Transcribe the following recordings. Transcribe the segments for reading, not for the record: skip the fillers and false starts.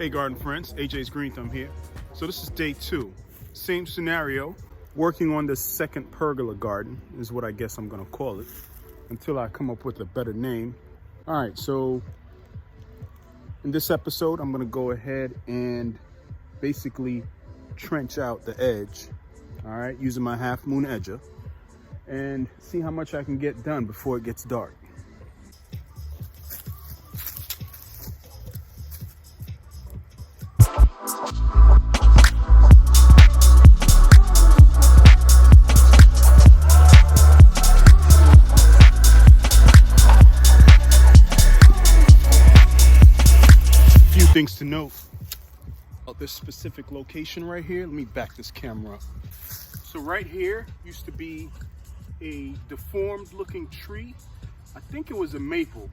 Hey garden friends, AJ's Green Thumb here. So this is day 2. Same scenario, working on the second pergola garden is what I guess I'm gonna call it until I come up with a better name. All right, so in this episode, I'm gonna go ahead and basically trench out the edge, all right, using my half moon edger and see how much I can get done before it gets dark. Things to note about this specific location right here. Let me back this camera up. So right here used to be a deformed looking tree. I think it was a maple,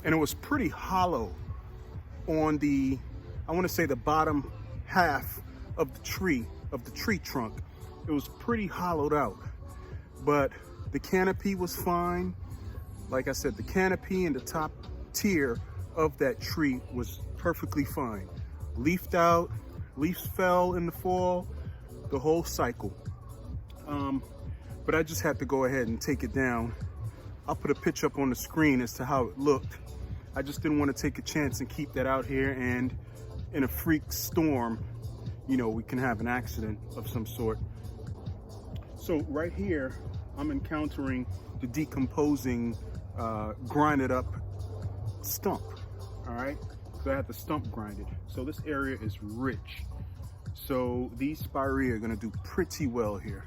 and it was pretty hollow on the, I want to say the bottom half of the tree trunk. It was pretty hollowed out, but the canopy was fine. Like I said, the canopy and the top tier of that tree was perfectly fine. Leafed out, leaves fell in the fall, the whole cycle. But I just had to go ahead and take it down. I'll put a picture up on the screen as to how it looked. I just didn't want to take a chance and keep that out here, and in a freak storm, you know, we can have an accident of some sort. So right here, I'm encountering the decomposing, grinded up stump. All right, so I had the stump grinded. So this area is rich. So these spirea are gonna do pretty well here.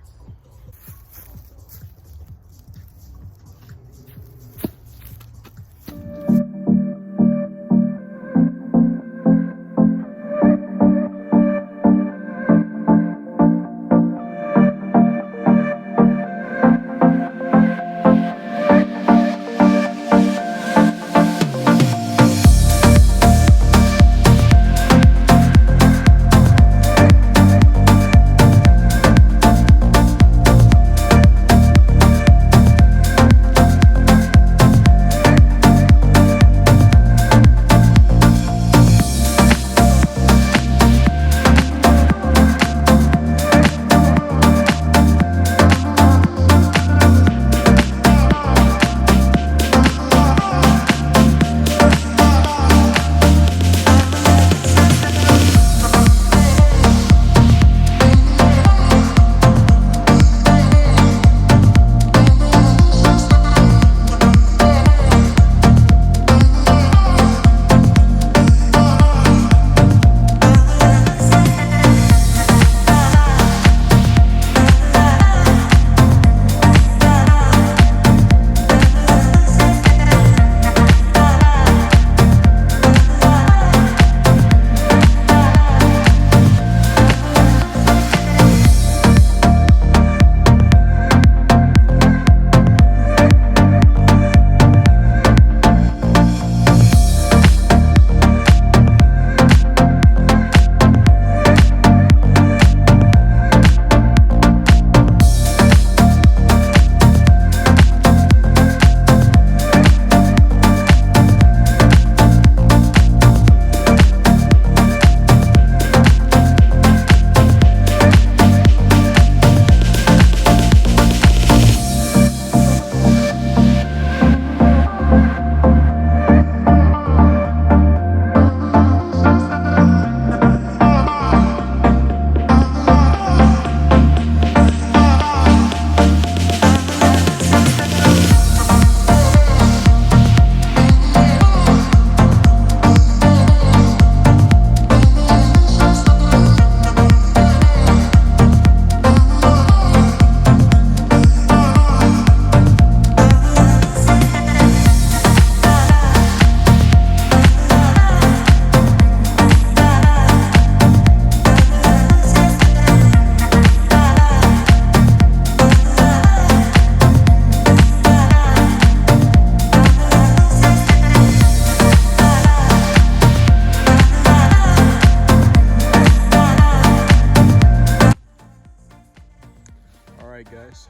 Guys,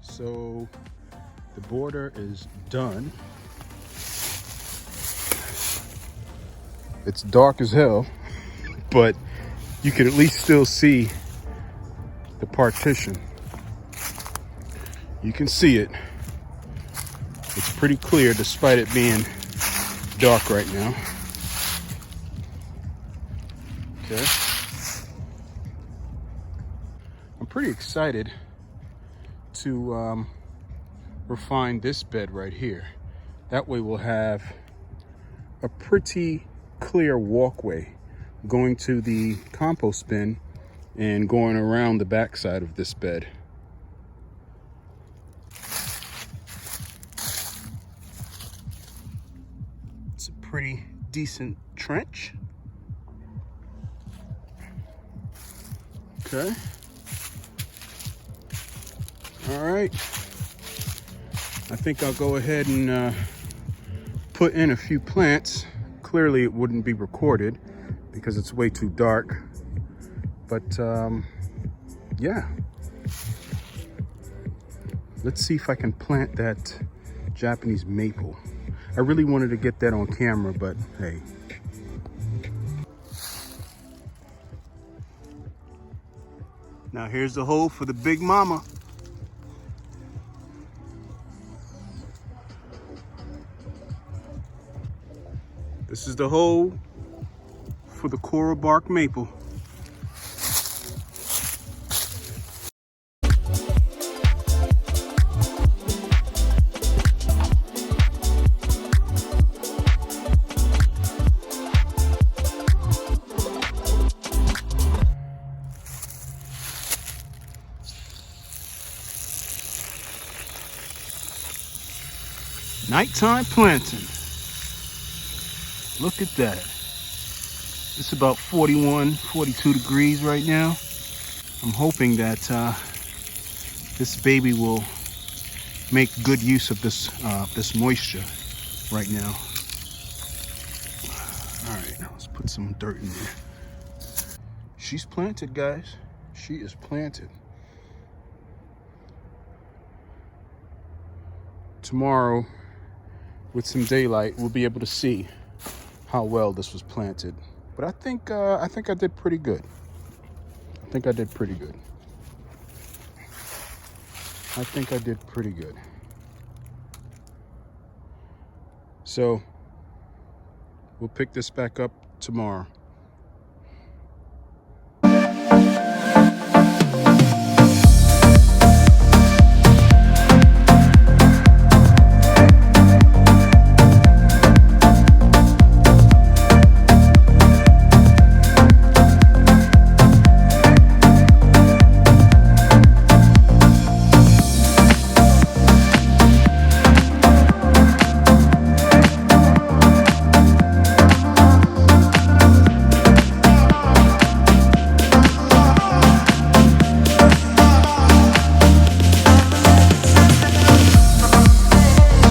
so the border is done. It's dark as hell, but you can at least still see the partition. You can see it. It's pretty clear despite it being dark right now. Okay. I'm pretty excited to refine this bed right here. That way we'll have a pretty clear walkway going to the compost bin and going around the backside of this bed. It's a pretty decent trench. Okay. All right. I think I'll go ahead and put in a few plants. Clearly it wouldn't be recorded because it's way too dark. But yeah. Let's see if I can plant that Japanese maple. I really wanted to get that on camera, but hey. Now here's the hole for the big mama. This is the hole for the coral bark maple. Nighttime planting. Look at that. It's about 41, 42 degrees right now. I'm hoping that this baby will make good use of this moisture right now. All right, now let's put some dirt in there. She's planted, guys. She is planted. Tomorrow, with some daylight, we'll be able to see how well this was planted. But I think I did pretty good. I think I did pretty good. So we'll pick this back up tomorrow.